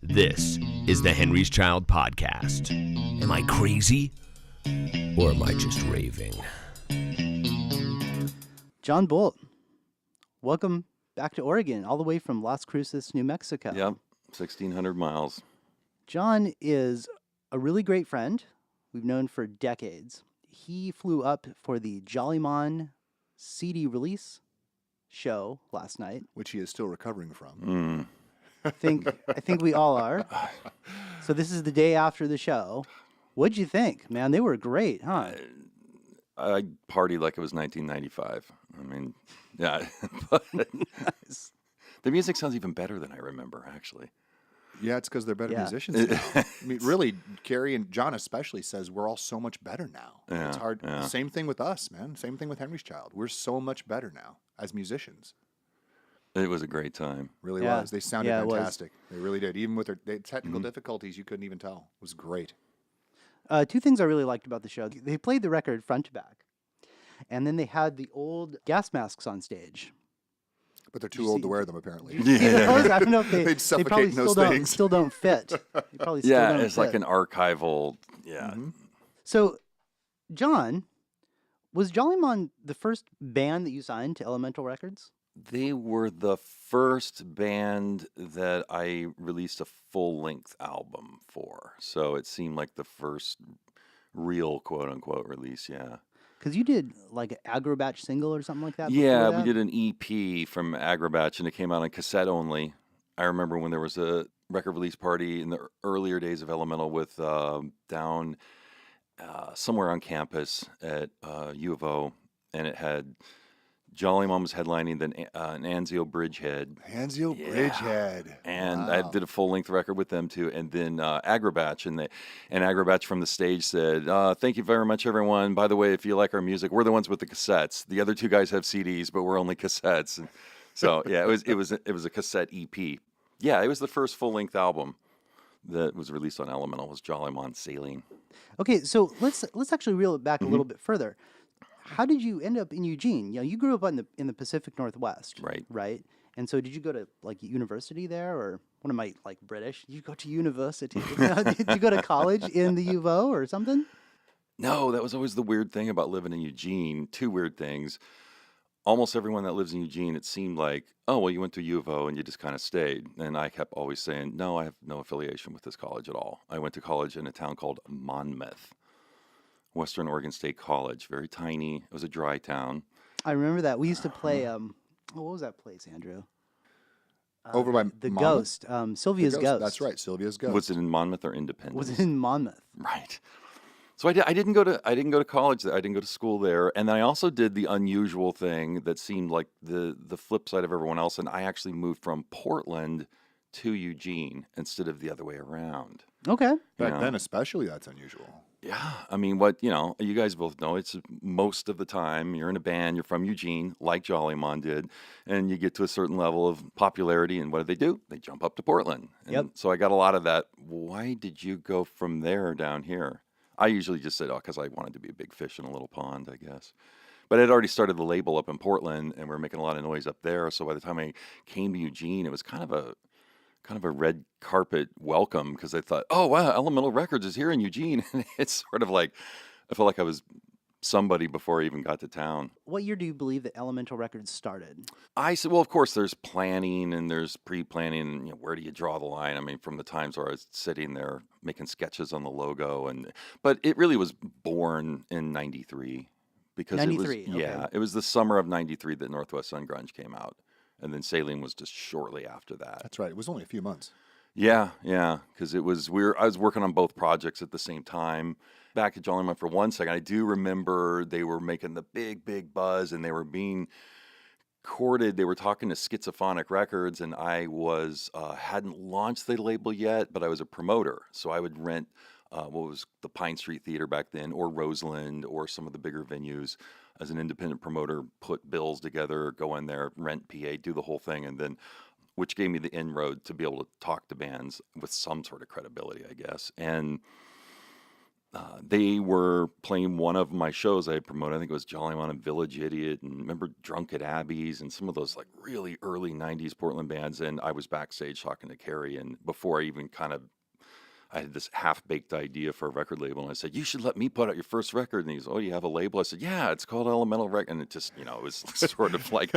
This is the Henry's Child Podcast. Am I crazy? Or am I just raving? Jon Boldt, welcome back to Oregon, all the way from Las Cruces, New Mexico. Yep, 1,600 miles. Jon is a really great friend we've known for decades. He flew up for the Jollymon CD release show last night. Which he is still recovering from. I think we all are. So this is the day after the show. What'd you think, man? They were great, huh? I partied like it was 1995. I mean, yeah. But Nice. the music sounds even better than I remember, actually. Yeah, it's because they're better Yeah. musicians now. I mean, really, Carrie and John especially says we're all so much better now. Yeah, It's hard. yeah. Same thing with us, man. Same thing with Henry's Child. We're so much better now as musicians. It was a great time. Really Yeah. was. They sounded Yeah, it was. fantastic. They really did. Even with their technical difficulties, you couldn't even tell. It was great. Two things I really liked about the show. They played the record front to back, and then they had the old gas masks on stage. But they're you too old see- to wear them, apparently. I don't know if They'd they suffocate probably in those still things. still don't fit. They probably still Yeah, don't it's like fit. an archival. Yeah. Mhm. So, John, was Jollymon the first band that you signed to Elemental Records? They were the first band that I released a full-length album for. So it seemed like the first real quote-unquote release, yeah. Because you did like an Agrobatch single or something like that. Yeah, before we that? did an EP from Agrobatch, and it came out on cassette only. I remember when there was a record release party in the earlier days of Elemental with down somewhere on campus at U of O, and it had Jollymon was headlining, then an Anzio Bridgehead, Hanzio Yeah. Bridgehead. and Wow. I did a full length record with them too, and then Agrobatch, and Agrobatch from the stage said, "Thank you very much, everyone. By the way, if you like our music, we're the ones with the cassettes. The other two guys have CDs, but we're only cassettes." And so yeah, it was a cassette EP. Yeah, it was the first full length album that was released on Elemental. Was Jollymon Saline. Okay, so let's actually reel it back a Mm-hmm. little bit further. How did you end up in Eugene? You know, you grew up in the Pacific Northwest, Right. Right. And so, did you go to like university there, or what am I like British? Did you go to university? Did you go to college in the U of O or something? No, that was always the weird thing about living in Eugene. Two weird things. Almost everyone that lives in Eugene, it seemed like, oh, well, you went to U of O and you just kind of stayed. And I kept always saying, no, I have no affiliation with this college at all. I went to college in a town called Monmouth, Western Oregon State College. Very tiny. It was a dry town. I remember that we used to play. What was that place, Andrew? Over by the Monmouth? Ghost, The Sylvia's Ghost. That's right, Sylvia's Ghost. Was it in Monmouth or Independence? Was it in Monmouth? Right. So I didn't go to college there. I didn't go to school there. And then I also did the unusual thing that seemed like the flip side of everyone else. And I actually moved from Portland to Eugene instead of the other way around. Okay. Back Yeah. then, especially, that's unusual. Yeah. I mean, you guys both know, it's most of the time you're in a band, you're from Eugene, like Jollymon did, and you get to a certain level of popularity. And what do? They jump up to Portland. And Yep. So I got a lot of that. Why did you go from there down here? I usually just said, because I wanted to be a big fish in a little pond, I guess. But I'd already started the label up in Portland, and we were making a lot of noise up there. So by the time I came to Eugene, it was kind of a red carpet welcome, because I thought, oh wow, Elemental Records is here in Eugene. And it's sort of like I felt like I was somebody before I even got to town. What year do you believe that Elemental Records started? I said, well, of course, there's planning and there's pre-planning. And, where do you draw the line? I mean, from the times where I was sitting there making sketches on the logo, but it really was born in '93 because 93, it was okay. it was the summer of '93 that Northwest Ungrunge came out, and then Saline was just shortly after that. That's right. It was only a few months. Yeah, because I was working on both projects at the same time. Back at Jollymon for one second, I do remember they were making the big buzz, and they were being courted. They were talking to Schizophonic Records, and I was hadn't launched the label yet, but I was a promoter, so I would rent what was the Pine Street Theater back then, or Roseland, or some of the bigger venues as an independent promoter. Put bills together, go in there, rent PA, do the whole thing, and then, which gave me the inroad to be able to talk to bands with some sort of credibility, I guess. And they were playing one of my shows I had promoted. I think it was Jollymon and Village Idiot, and remember Drunk at Abby's and some of those like really early '90s Portland bands. And I was backstage talking to Carrie, and before I even I had this half-baked idea for a record label, and I said, "You should let me put out your first record." And he goes, "Oh, you have a label?" I said, "Yeah, it's called Elemental Record." And it just, it was sort of like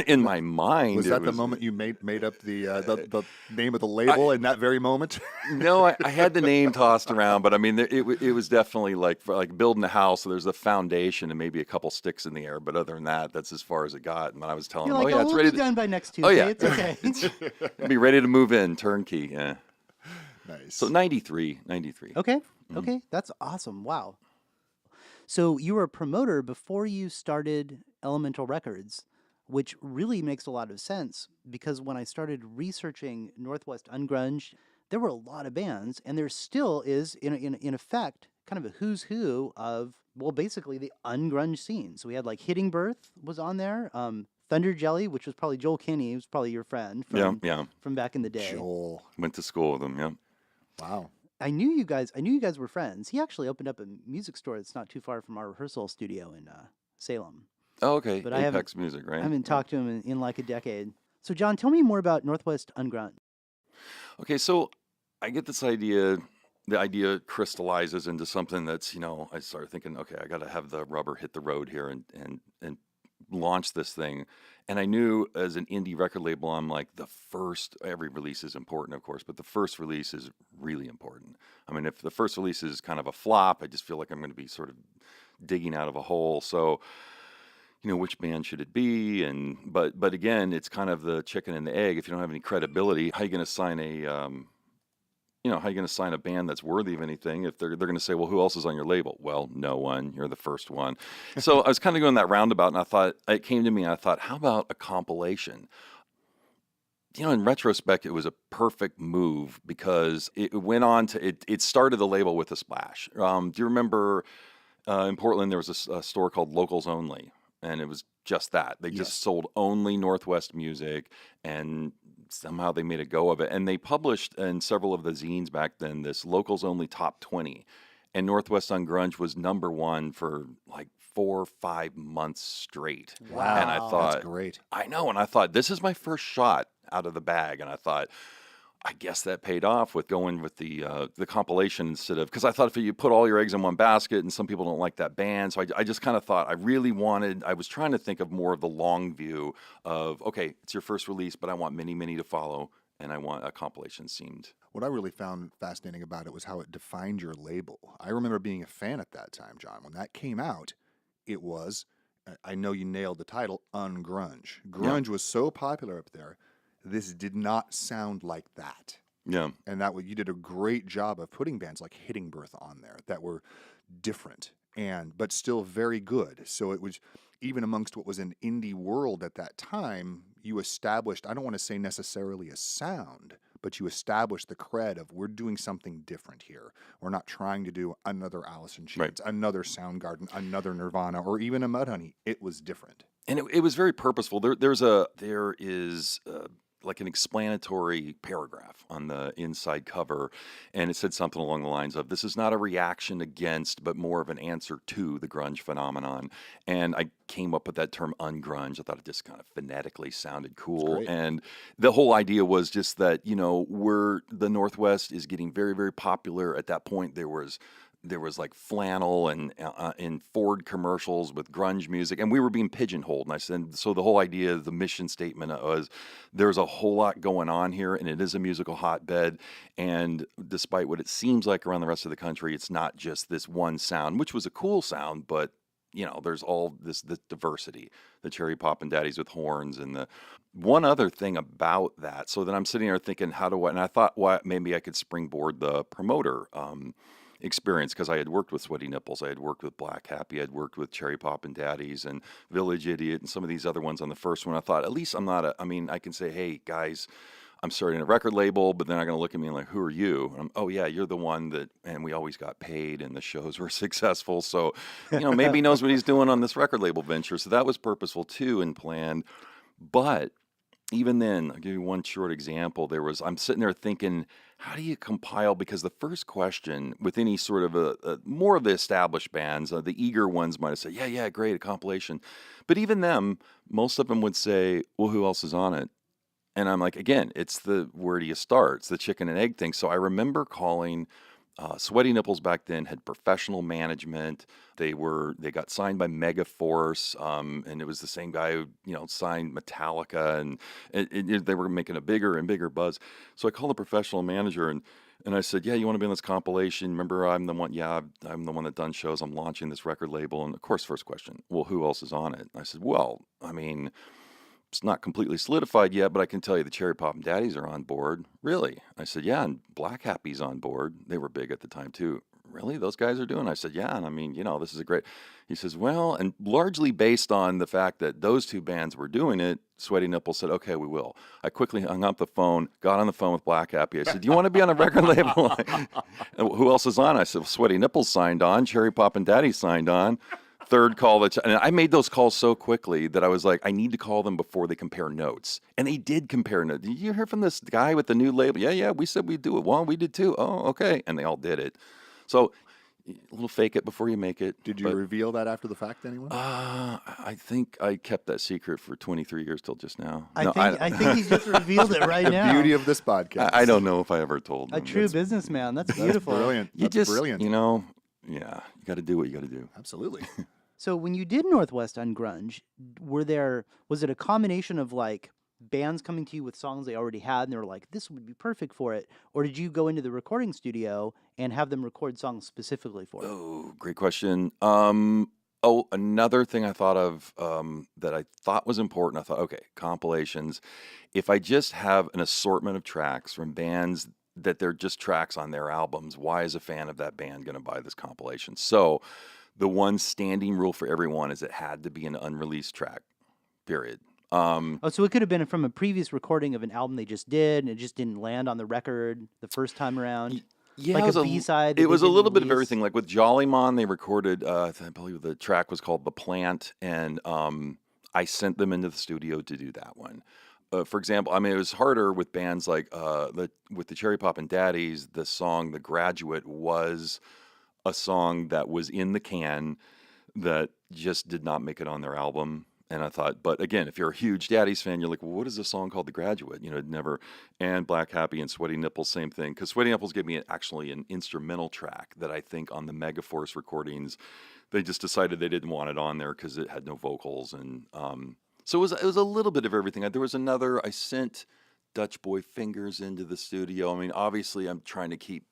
in my mind. Was that the moment you made up the name of the label in that very moment? No, I had the name tossed around, but I mean, it was definitely like building a house. So there's a foundation and maybe a couple sticks in the air, but other than that, that's as far as it got. And I was telling You're him, like, "Oh yeah, oh, it's we'll ready." be done by next Tuesday. Oh yeah, It's okay. Be ready to move in, turnkey. Yeah. Nice. So 93. Okay. Okay. That's awesome. Wow. So you were a promoter before you started Elemental Records, which really makes a lot of sense because when I started researching Northwest Ungrunge, there were a lot of bands, and there still is, in effect, kind of a who's who of, well, basically the ungrunge scene. So we had like Hitting Birth was on there, Thunder Jelly, which was probably Joel Kinney, who's probably your friend from back in the day. Joel. Went to school with him. Yeah. Wow. I knew you guys were friends. He actually opened up a music store that's not too far from our rehearsal studio in Salem. Oh, okay. But Apex Music, right? I haven't talked to him in like a decade. So, John, tell me more about Northwest Ungrunge. Okay, so I get this idea. The idea crystallizes into something that's, I started thinking, okay, I got to have the rubber hit the road here and launch this thing. And I knew as an indie record label, I'm like, every release is important, of course, but the first release is really important. I mean, if the first release is kind of a flop, I just feel like I'm going to be sort of digging out of a hole. So, which band should it be? But again, it's kind of the chicken and the egg. If you don't have any credibility, how are you going to sign a band that's worthy of anything if they're going to say, well, who else is on your label? Well, no one. You're the first one. So I was kind of going that roundabout, and I thought, it came to me, and I thought, how about a compilation? In retrospect, it was a perfect move because it went on to, it started the label with a splash. Do you remember in Portland, there was a store called Locals Only, and it was just that. They just sold only Northwest music, and somehow they made a go of it. And they published in several of the zines back then this Locals Only Top 20. And Northwest Ungrunge was #1 for like 4 or 5 months straight. Wow. And I thought, that's great. I know. And I thought, this is my first shot out of the bag. And I thought, I guess that paid off with going with the compilation instead of, because I thought if you put all your eggs in one basket and some people don't like that band. So I just kind of thought I was trying to think of more of the long view of, okay, it's your first release, but I want many to follow. And I want a compilation seemed. What I really found fascinating about it was how it defined your label. I remember being a fan at that time, John. When that came out, it was, I know you nailed the title, Ungrunge. Grunge was so popular up there. This did not sound like that. Yeah. And you did a great job of putting bands like Hitting Birth on there that were different but still very good. So it was, even amongst what was an indie world at that time, you established, I don't want to say necessarily a sound, but you established the cred of, we're doing something different here. We're not trying to do another Alice in Chains, another Soundgarden, another Nirvana, or even a Mudhoney. It was different. And it was very purposeful. There is like an explanatory paragraph on the inside cover, and it said something along the lines of, this is not a reaction against, but more of an answer to the grunge phenomenon. And I came up with that term ungrunge. I thought it just kind of phonetically sounded cool. And the whole idea was just that, the Northwest is getting very, very popular. At that point, there was like flannel and in Ford commercials with grunge music, and we were being pigeonholed. And I said, so the whole idea, the mission statement was, there's a whole lot going on here, and it is a musical hotbed. And despite what it seems like around the rest of the country, it's not just this one sound, which was a cool sound, but there's all this diversity, the cherry poppin' daddies with horns, and the one other thing about that. So then I'm sitting there thinking, and I thought, maybe I could springboard the promoter experience, because I had worked with Sweaty Nipples, I had worked with Black Happy, I had worked with Cherry Poppin' Daddies and Village Idiot and some of these other ones on the first one. I thought, at least I can say, hey guys, I'm starting a record label, but they're not going to look at me like, who are you? And oh yeah, you're the one and we always got paid and the shows were successful. So, maybe he knows what he's doing on this record label venture. So that was purposeful too and planned. But even then, I'll give you one short example. I'm sitting there thinking, how do you compile? Because the first question with any sort of more of the established bands, the eager ones might have said, yeah, great, a compilation. But even them, most of them would say, well, who else is on it? And I'm like, again, it's where do you start? It's the chicken and egg thing. So I remember calling Sweaty Nipples back then had professional management. They got signed by Megaforce, and it was the same guy who signed Metallica, and they were making a bigger and bigger buzz. So I called the professional manager and I said, yeah, you want to be on this compilation? Remember, I'm the one. Yeah, I'm the one that done shows. I'm launching this record label, and of course, first question, well, who else is on it? I said, well, I mean, it's not completely solidified yet, but I can tell you the Cherry Pop and Daddies are on board. Really? I said, yeah, and Black Happy's on board. They were big at the time too. Really? Those guys are doing? I said, yeah, and I mean, this is a great. He says, well, and largely based on the fact that those two bands were doing it, Sweaty Nipples said, okay, we will. I quickly hung up the phone, got on the phone with Black Happy. I said, do you want to be on a record label? Who else is on? I said, well, Sweaty Nipples signed on, Cherry Pop and Daddy signed on. Third call, and I made those calls so quickly that I was like, I need to call them before they compare notes. And they did compare notes. Did you hear from this guy with the new label? Yeah, we said we'd do it. Well, we did too. Oh, okay. And they all did it. So a little fake it before you make it. Did you reveal that after the fact to anyone? I think I kept that secret for 23 years till just now. I think he just revealed it right now. The beauty of this podcast. I don't know if I ever told him. A true businessman. That's beautiful. Brilliant. That's brilliant. Yeah, you got to do what you got to do. Absolutely. So when you did Northwest Ungrunge, was it a combination of like bands coming to you with songs they already had and they were like, this would be perfect for it? Or did you go into the recording studio and have them record songs specifically for it? Oh, great question. Another thing I thought of that I thought was important, I thought, okay, compilations. If I just have an assortment of tracks from bands that they're just tracks on their albums, why is a fan of that band going to buy this compilation? So the one standing rule for everyone is it had to be an unreleased track, period. So it could have been from a previous recording of an album they just did, and it just didn't land on the record the first time around. Yeah, like a B-side. It was a little bit of everything. Like with Jollymon, they recorded, I believe the track was called The Plant, and I sent them into the studio to do that one. For example, I mean, it was harder with bands like with the Cherry Pop and Daddies, the song The Graduate was a song that was in the can that just did not make it on their album. And I thought, but again, if you're a huge Daddies fan, you're like, well, what is a song called The Graduate? Never. And Black Happy and Sweaty Nipples, same thing. Because Sweaty Nipples gave me actually an instrumental track that I think on the Megaforce recordings, they just decided they didn't want it on there because it had no vocals. And so it was a little bit of everything. There was another, I sent Dutch Boy Fingers into the studio. I mean, obviously, I'm trying to keep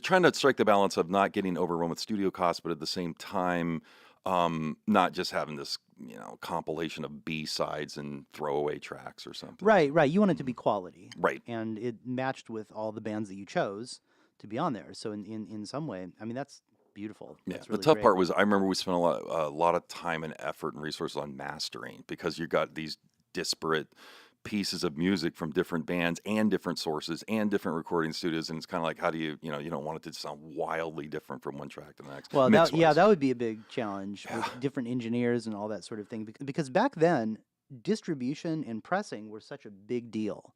trying to strike the balance of not getting overrun with studio costs, but at the same time, not just having this, compilation of B-sides and throwaway tracks or something. Right. You want it to be quality. Right. And it matched with all the bands that you chose to be on there. So in some way, I mean, that's beautiful. Yeah. That's really the tough great. part was I remember we spent a lot of time and effort and resources on mastering because you got these disparate pieces of music from different bands and different sources and different recording studios, and it's kind of like, how do you don't want it to sound wildly different from one track to the next. Well, that would be a big challenge with different engineers and all that sort of thing, because back then distribution and pressing were such a big deal.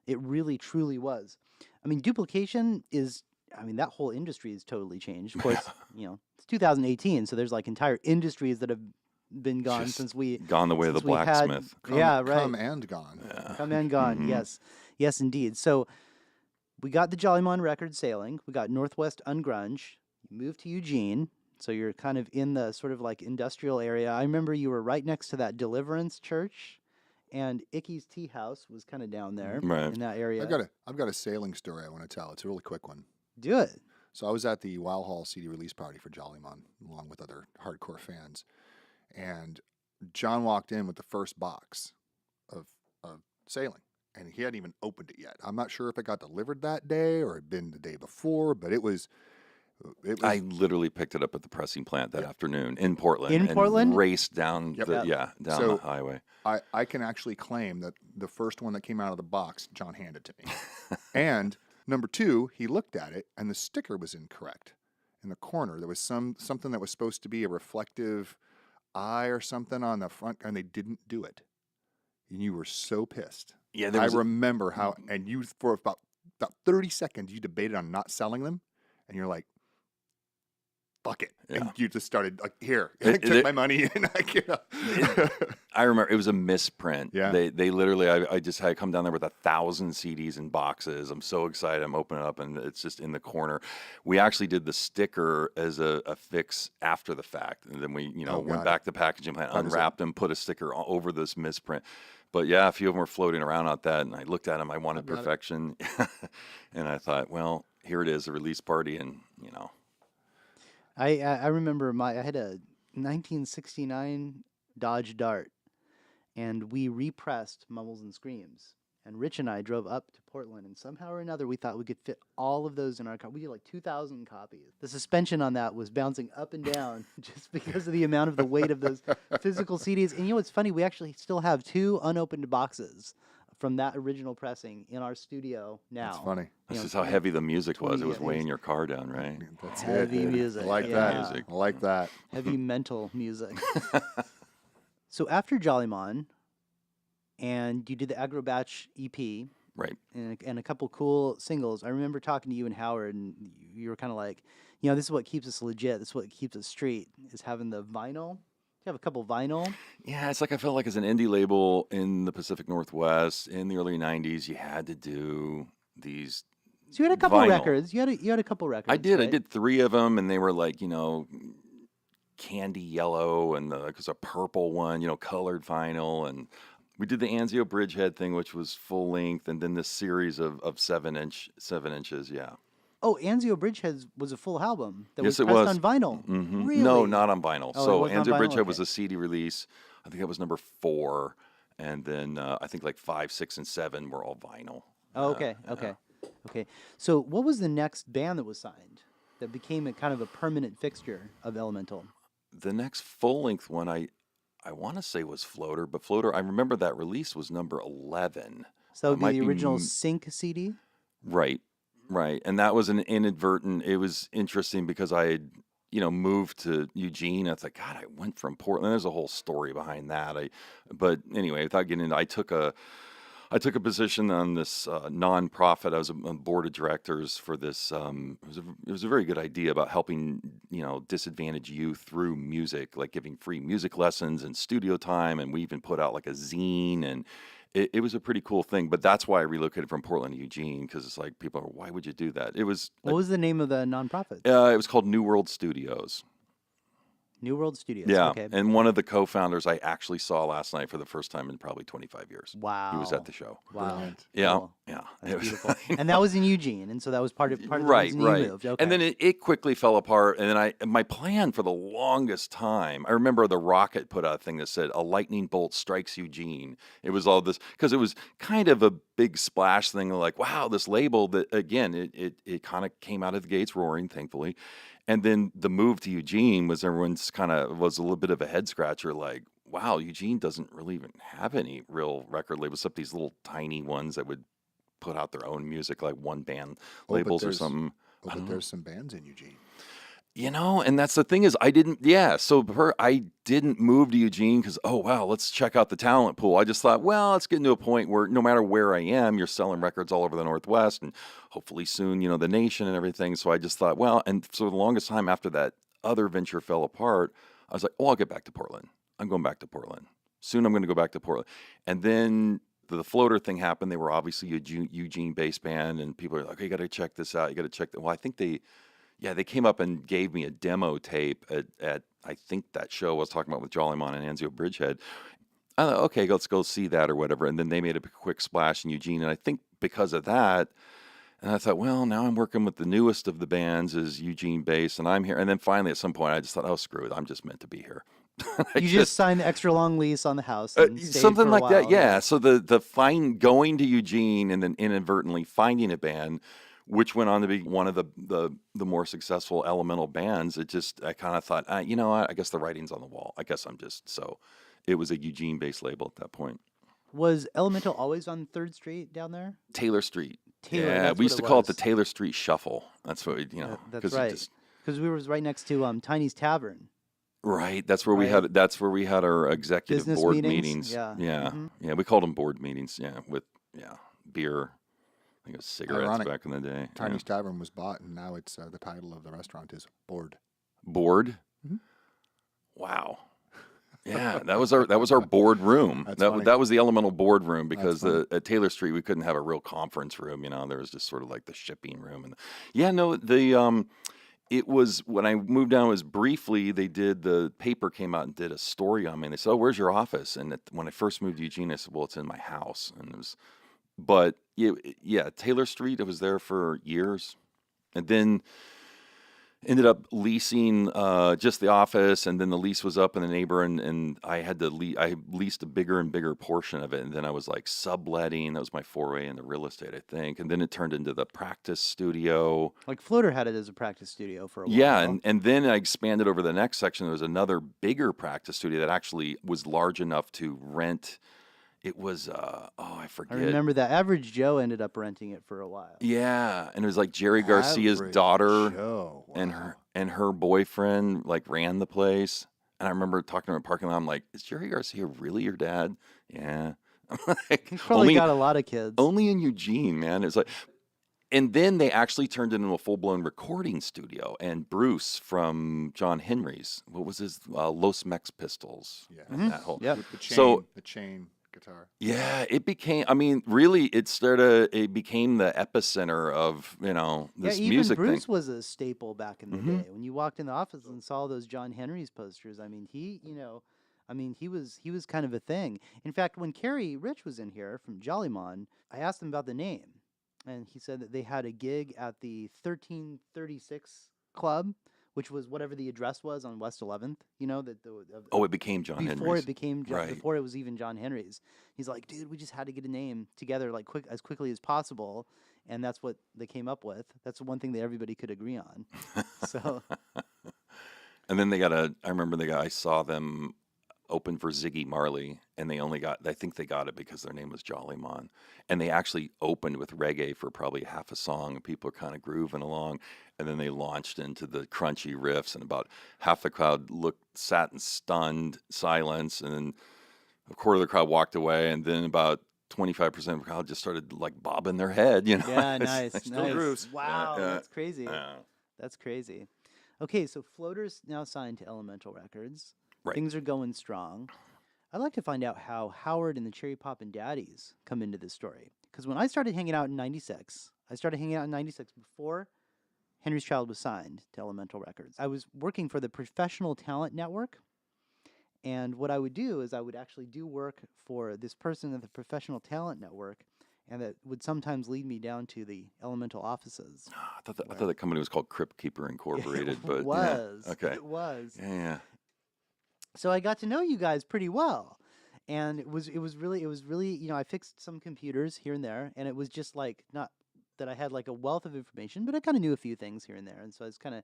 It really truly was. I mean, duplication that whole industry has totally changed. Of course, it's 2018, so there's like entire industries that have been gone since we gone the way of the blacksmith. Come and gone. Yeah. Come and gone. Mm-hmm. Yes, indeed. So we got the Jollymon record sailing. We got Northwest Ungrunge. You moved to Eugene, so you're kind of in the sort of like industrial area. I remember you were right next to that Deliverance Church, and Icky's Tea House was kind of down there in that area. I've got a sailing story I want to tell. It's a really quick one. Do it. So I was at the Wow Hall CD release party for Jollymon, along with other hardcore fans. And John walked in with the first box of sailing, and he hadn't even opened it yet. I'm not sure if it got delivered that day or had been the day before, but it was. I literally picked it up at the pressing plant that afternoon in Portland. And raced down the highway. I can actually claim that the first one that came out of the box, John handed to me. And number two, he looked at it, and the sticker was incorrect in the corner. There was something that was supposed to be a reflective eye or something on the front, and they didn't do it. and you were so pissed. Yeah, I remember how, and you for about 30 seconds you debated on not selling them, and you're like, fuck it. Yeah. And you just started like, here, I took my money and I remember it was a misprint. Yeah. They literally, I just had come down there with 1,000 CDs in boxes. I'm so excited. I'm opening it up and it's just in the corner. We actually did the sticker as a fix after the fact. And then we, went back to packaging plant, unwrapped them, put a sticker over this misprint. But yeah, a few of them were floating around out that, and I looked at them. I wanted perfection. And I thought, well, here it is, a release party. And, I remember I had a 1969 Dodge Dart, and we repressed Mumbles and Screams. And Rich and I drove up to Portland, and somehow or another we thought we could fit all of those in our car. We did like 2,000 copies. The suspension on that was bouncing up and down just because of the amount of the weight of those physical CDs. And what's funny? We actually still have 2 unopened boxes from that original pressing in our studio now. That's funny. This is how heavy the music was. It was weighing your car down, right? That's heavy music. I like that. I like that. Heavy mental music. So after Jollymon, and you did the Aggro Batch EP, right? And a couple cool singles. I remember talking to you and Howard, and you were kind of like, this is what keeps us legit. This is what keeps us street, is having the vinyl. You have a couple vinyl. Yeah, it's like I felt like as an indie label in the Pacific Northwest in the early '90s, you had to do these. So you had a couple vinyl. records. You had a couple records. I did. Right? I did 3 of them, and they were like candy yellow, and because a purple one, colored vinyl, and we did the Anzio Bridgehead thing, which was full length, and then this series of 7 inches. Yeah. Oh, Anzio Bridgehead was a full album that Yes, was it pressed was. on vinyl. Mm-hmm. Really? No, not on vinyl. Oh, it so wasn't on Anzio vinyl? Bridgehead was Okay. a CD release. I think that was number 4, and then I think like 5, 6, and 7 were all vinyl. Oh, okay. So what was the next band that was signed that became a kind of a permanent fixture of Elemental? The next full-length one, I want to say was Floater, but Floater, I remember that release was number 11. So that It would might be the be original Sync CD? Right. And that was an inadvertent, it was interesting because I had, moved to Eugene. I thought, God, I went from Portland. There's a whole story behind that. But anyway, without getting into, I took a position on this nonprofit. I was on board of directors for this. It was a very good idea about helping disadvantaged youth through music, like giving free music lessons and studio time. And we even put out like a zine, and it was a pretty cool thing. But that's why I relocated from Portland to Eugene, because it's like people are, why would you do that? It was. What was the name of the nonprofit? It was called New World Studios. New World Studios. Yeah, Okay. and one of the co-founders I actually saw last night for the first time in probably 25 years. Wow. He was at the show. Wow. Brilliant. Yeah, Cool. yeah. That's It was- beautiful. And that was in Eugene, and so that was part of the reason you moved. Okay. And then it quickly fell apart. And then my plan for the longest time, I remember the Rocket put out a thing that said, "A lightning bolt strikes Eugene." It was all this, because it was kind of a big splash thing, like, wow, this label that, again, it kind of came out of the gates roaring, thankfully. And then the move to Eugene was everyone's was a little bit of a head scratcher, like, wow, Eugene doesn't really even have any real record labels except these little tiny ones that would put out their own music, like one band labels or something. But there's some bands in Eugene. And that's the thing is I didn't move to Eugene because, oh, wow, let's check out the talent pool. I just thought, well, let's get into a point where no matter where I am, you're selling records all over the Northwest and hopefully soon, the nation and everything. So I just thought, well, and so the longest time after that other venture fell apart, I was like, oh, I'll get back to Portland. I'm going back to Portland. Soon I'm going to go back to Portland. And then the Floater thing happened. They were obviously a Eugene-based band, and people are like, okay, you got to check this out. You got to check that. Well, I think they came up and gave me a demo tape at I think that show I was talking about with Jollymon and Anzio Bridgehead. I thought, okay, let's go see that or whatever. And then they made a quick splash in Eugene. And I think because of that, and I thought, well, now I'm working with the newest of the bands is Eugene based, and I'm here. And then finally at some point I just thought, oh, screw it. I'm just meant to be here. You just signed the extra long lease on the house. And stayed something for a like that, while. yeah. So the going to Eugene and then inadvertently finding a band, which went on to be one of the more successful Elemental bands. I kind of thought, you know what? I guess the writing's on the wall. I guess it was a Eugene-based label at that point. Was Elemental always on 3rd Street down there? Taylor Street. Taylor, yeah, that's we what used to it call it the was. Taylor Street Shuffle. That's what That's right. Just, Because we were right next to Tiny's Tavern. Right. That's where we right? had. That's where we had our executive Business board meetings. meetings. Yeah. Yeah. Hmm. Yeah. We called them board meetings. Yeah. With beer. I think it was cigarettes Ironic. back in the day. Yeah. Tiny's Tavern was bought, and now it's the title of the restaurant is Board. Board. Mhm. Wow. Yeah, that was our board room. That's That funny. that was the Elemental board room because funny. at Taylor Street we couldn't have a real conference room. There was just sort of like the shipping room and yeah, no, it was when I moved down. It was briefly they did the paper came out and did a story on me. And they said, "Oh, where's your office?" And when I first moved to Eugene, I said, "Well, it's in my house." And it was, but yeah, Taylor Street. I was there for years, and then ended up leasing just the office, and then the lease was up in the neighbor, and I had to I leased a bigger and bigger portion of it, and then I was like subletting. That was my foray into real estate, I think, and then it turned into the practice studio. Like Floater had it as a practice studio for a while. Yeah, and then I expanded over the next section. There was another bigger practice studio that actually was large enough to rent. It was I I forget. remember that. Average Joe ended up renting it for a while. Yeah, and it was like Jerry Garcia's Average daughter Joe. and Wow. her boyfriend like ran the place. And I remember talking to him in the parking lot. I'm like, "Is Jerry Garcia really your dad?" Yeah. I'm like, He's probably got a lot of kids. only in Eugene, man. It's like, and then they actually turned it into a full blown recording studio. And Bruce from John Henry's, what was his Los Mex Pistols? Yeah. and that whole Yep. With the chain, So- the chain guitar. Yeah, it became. I mean, really, it became the epicenter of this even music Bruce thing. was a staple back in the Mhm. day. When you walked in the office and saw those John Henry's posters, I mean, he was kind of a thing. In fact, when Carrie Rich was in here from Jollymon, I asked him about the name, and he said that they had a gig at the 1336 Club, which was whatever the address was on West 11th. Oh, it became John before Henry's. it became Right. before it was even John Henry's. He's like, dude, we just had to get a name together like as quickly as possible, and that's what they came up with. That's the one thing that everybody could agree on. So And then I saw them open for Ziggy Marley, and I think they got it because their name was Jollymon. And they actually opened with reggae for probably half a song, and people are kind of grooving along. And then they launched into the crunchy riffs, and about half the crowd sat in stunned silence, and then a quarter of the crowd walked away, and then about 25% of the crowd just started like bobbing their head, yeah, It's nice, still nice. grooves. Wow, Yeah, that's crazy. yeah. That's crazy. Okay, so Floater's now signed to Elemental Records. Right. Things are going strong. I'd like to find out how Howard and the Cherry Poppin' Daddies come into this story. Because when I started hanging out in 96, before Henry's Child was signed to Elemental Records. I was working for the Professional Talent Network. And what I would do is I would actually do work for this person at the Professional Talent Network, and that would sometimes lead me down to the Elemental offices. I thought the company was called Crypt Keeper Incorporated, but It was. yeah. Okay. It was. Yeah. So I got to know you guys pretty well, and it was really I fixed some computers here and there, and it was just like not that I had like a wealth of information, but I kind of knew a few things here and there, and so I was kind of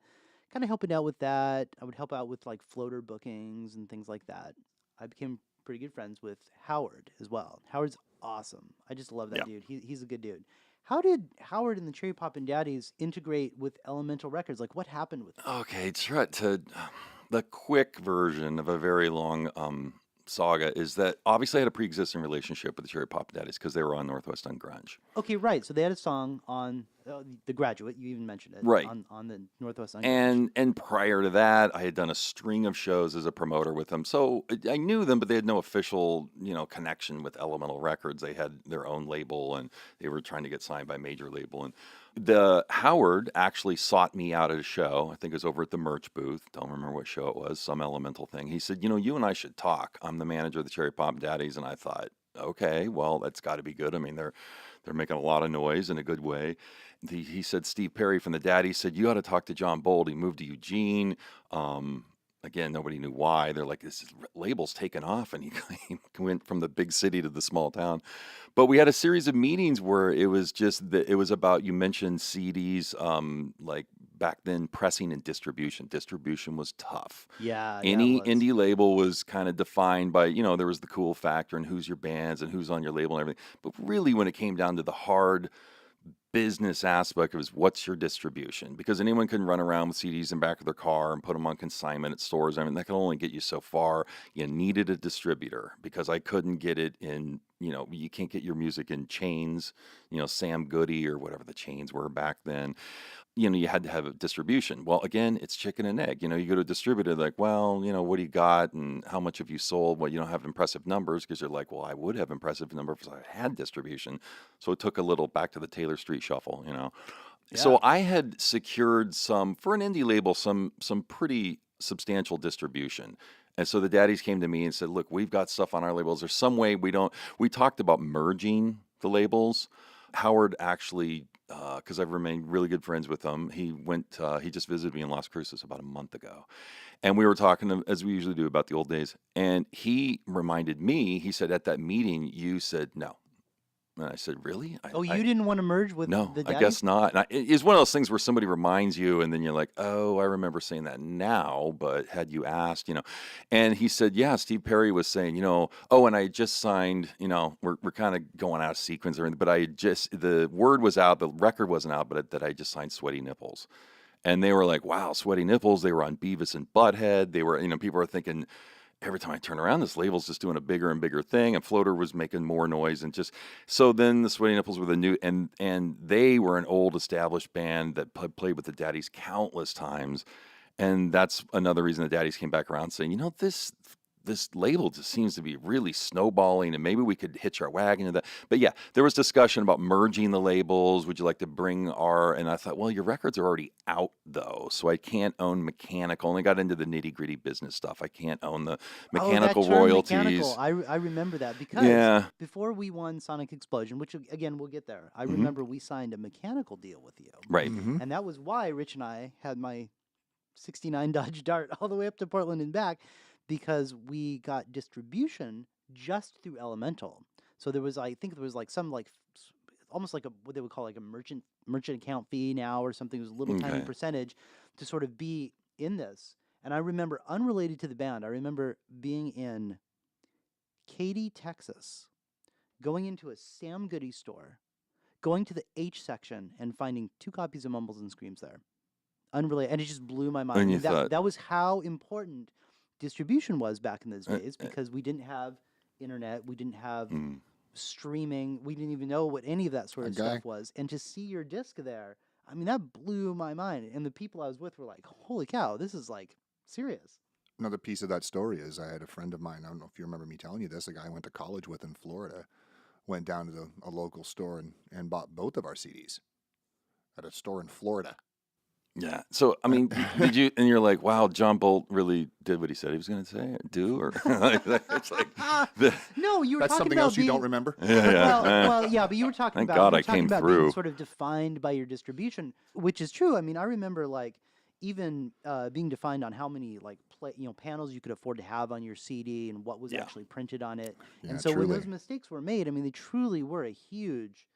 helping out with that. I would help out with like floater bookings and things like that. I became pretty good friends with Howard as well. Howard's awesome. I just love that dude. He's a good dude. How did Howard and the Cherry Poppin' Daddies integrate with Elemental Records? Like, what happened with them? Okay, the quick version of a very long saga is that obviously I had a pre-existing relationship with the Cherry Poppin' Daddies because they were on Northwest Ungrunge. Okay, right. So they had a song on The Graduate. You even mentioned it. Right. On the Northwest Ungrunge. And prior to that, I had done a string of shows as a promoter with them. So I knew them, but they had no official, connection with Elemental Records. They had their own label, and they were trying to get signed by a major label. And the Howard actually sought me out at a show. I think it was over at the merch booth. Don't remember what show it was, some Elemental thing. He said, you and I should talk. I'm the manager of the Cherry Poppin' Daddies. And I thought, okay, well, that's got to be good. I mean, they're making a lot of noise in a good way. He said, Steve Perry from the Daddies said, you ought to talk to Jon Boldt. He moved to Eugene. Again, nobody knew why. They're like, this label's taken off, and he went from the big city to the small town. But we had a series of meetings where it was it was about, you mentioned CDs, like back then, pressing and distribution. Distribution was tough. Yeah. Any it was. indie label was kind of defined by, there was the cool factor and who's your bands and who's on your label and everything. But really, when it came down to the hard business aspect of is what's your distribution? Because anyone can run around with CDs in the back of their car and put them on consignment at stores. I mean, that can only get you so far. You needed a distributor because I couldn't get it in, you can't get your music in chains, Sam Goody or whatever the chains were back then. You had to have a distribution. Well, again, it's chicken and egg. You go to a distributor, like, well, what do you got and how much have you sold? Well, you don't have impressive numbers because you're like, well, I would have impressive numbers if I had distribution. So it took a little back to the Taylor Street shuffle, So I had secured for an indie label, some pretty substantial distribution. And so the daddies came to me and said, look, we've got stuff on our labels. There's some way we talked about merging the labels. Howard actually, because I've remained really good friends with him, he just visited me in Las Cruces about a month ago. And we were talking, as we usually do, about the old days. And he reminded me, he said, at that meeting, you said no. And I said, really? You didn't want to merge with no, the daddies? I guess not. And it's one of those things where somebody reminds you, and then you're like, oh, I remember saying that now, but had you asked, And he said, yeah, Steve Perry was saying, and I just signed, we're kind of going out of sequence or anything, but the word was out, the record wasn't out, but that I just signed Sweaty Nipples. And they were like, wow, Sweaty Nipples. They were on Beavis and Butthead. They were, people were thinking, every time I turn around, this label's just doing a bigger and bigger thing, and Floater was making more noise, and so then the Sweaty Nipples were the new, and they were an old established band that played with the Daddies countless times, and that's another reason the Daddies came back around saying, this label just seems to be really snowballing, and maybe we could hitch our wagon to that. But yeah, there was discussion about merging the labels. Would you like to bring and I thought, well, your records are already out though, so I can't own mechanical. Only got into the nitty gritty business stuff. I can't own the mechanical royalties. Mechanical. I remember that because before we won Sonic X-Plosion, which again we'll get there. I remember we signed a mechanical deal with you, right? And that was why Rich and I had my '69 Dodge Dart all the way up to Portland and back. Because we got distribution just through Elemental. So there was, I think there was some almost like what they would call like a merchant account fee now or something. It was a little tiny percentage to sort of be in this. And I remember, unrelated to the band, I remember being in Katy, Texas, going into a Sam Goody store, going to the H section and finding 2 copies of Mumbles and Screams there. Unrelated. And it just blew my mind. And that was how important distribution was back in those days, because we didn't have internet, we didn't have streaming, we didn't even know what any of that sort of stuff was. And to see your disc there, I mean, that blew my mind. And the people I was with were like, holy cow, this is like serious. Another piece of that story is I had a friend of mine, I don't know if you remember me telling you this, a guy I went to college with in Florida, went down to a local store and bought both of our CDs at a store in Florida. Yeah. So, I mean, did you, and you're like, wow, Jon Boldt really did what he said he was going to say, or it's like, no, you were that's talking something about else you don't remember? Yeah. Well, yeah, but you were talking Thank about, God I came through. Being sort of defined by your distribution, which is true. I mean, I remember even being defined on how many panels you could afford to have on your CD and what was actually printed on it. Yeah, and so truly. when those mistakes were made, I mean, they truly were a huge,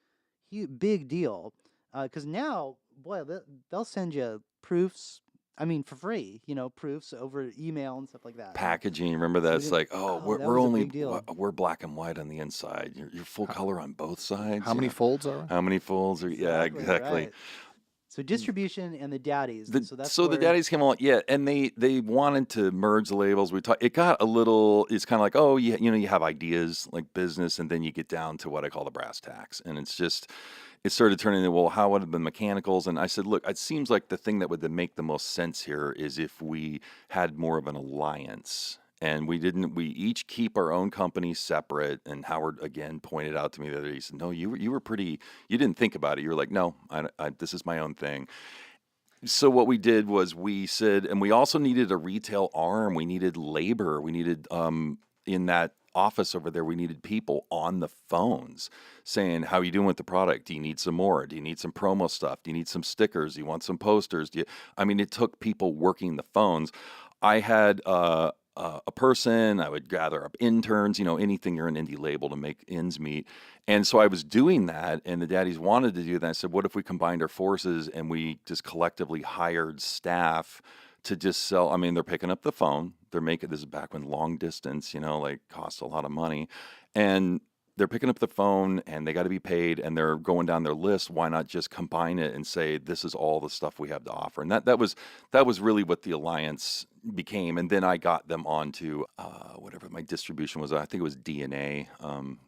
big deal. Because now, boy, they'll send you proofs. I mean, for free, proofs over email and stuff like that. Packaging, remember that? It's like, we're was a only big deal. we're black and white on the inside. You're full color on both sides. How many folds are? How many folds are? Yeah, exactly. Right. So distribution and the daddies. So the daddies came along, and they wanted to merge the labels. It got a little. It's kind of like, you have ideas like business, and then you get down to what I call the brass tacks, and it's just. It started turning into, well, how would have been mechanicals? And I said, look, it seems like the thing that would make the most sense here is if we had more of an alliance. And we each keep our own companies separate. And Howard, again, pointed out to me the other day, he said, no, you were pretty, you didn't think about it. You were like, no, this is my own thing. So what we did was we said, and we also needed a retail arm. We needed labor. We needed, in that office over there, we needed people on the phones saying, how are you doing with the product? Do you need some more? Do you need some promo stuff? Do you need some stickers? Do you want some posters? It took people working the phones. I had a person, I would gather up interns, anything you're an indie label to make ends meet. And so I was doing that, and the daddies wanted to do that. I said, what if we combined our forces and we just collectively hired staff to just sell? I mean, they're picking up the phone. They're making, this is back when long distance, cost a lot of money. And they're picking up the phone and they got to be paid and they're going down their list. Why not just combine it and say, this is all the stuff we have to offer? And that was really what the alliance became. And then I got them onto whatever my distribution was. I think it was DNA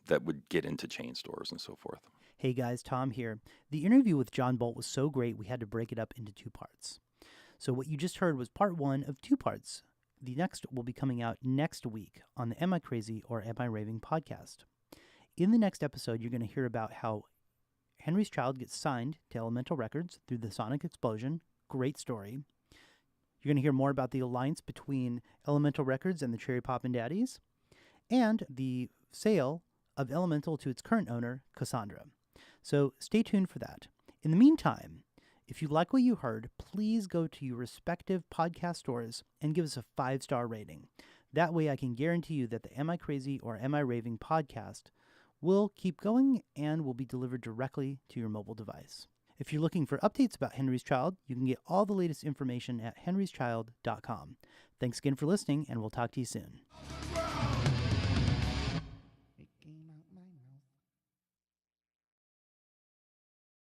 that would get into chain stores and so forth. Hey guys, Tom here. The interview with Jon Boldt was so great we had to break it up into 2 parts. So what you just heard was part 1 of 2 parts. The next will be coming out next week on the Am I Crazy or Am I Raving podcast. In the next episode, you're going to hear about how Henry's Child gets signed to Elemental Records through the Sonic X-Plosion. Great story. You're going to hear more about the alliance between Elemental Records and the Cherry Poppin' Daddies, and the sale of Elemental to its current owner, Cassandra. So stay tuned for that. In the meantime, if you like what you heard, please go to your respective podcast stores and give us a 5-star rating. That way I can guarantee you that the Am I Crazy or Am I Raving podcast will keep going and will be delivered directly to your mobile device. If you're looking for updates about Henry's Child, you can get all the latest information at henryschild.com. Thanks again for listening, and we'll talk to you soon.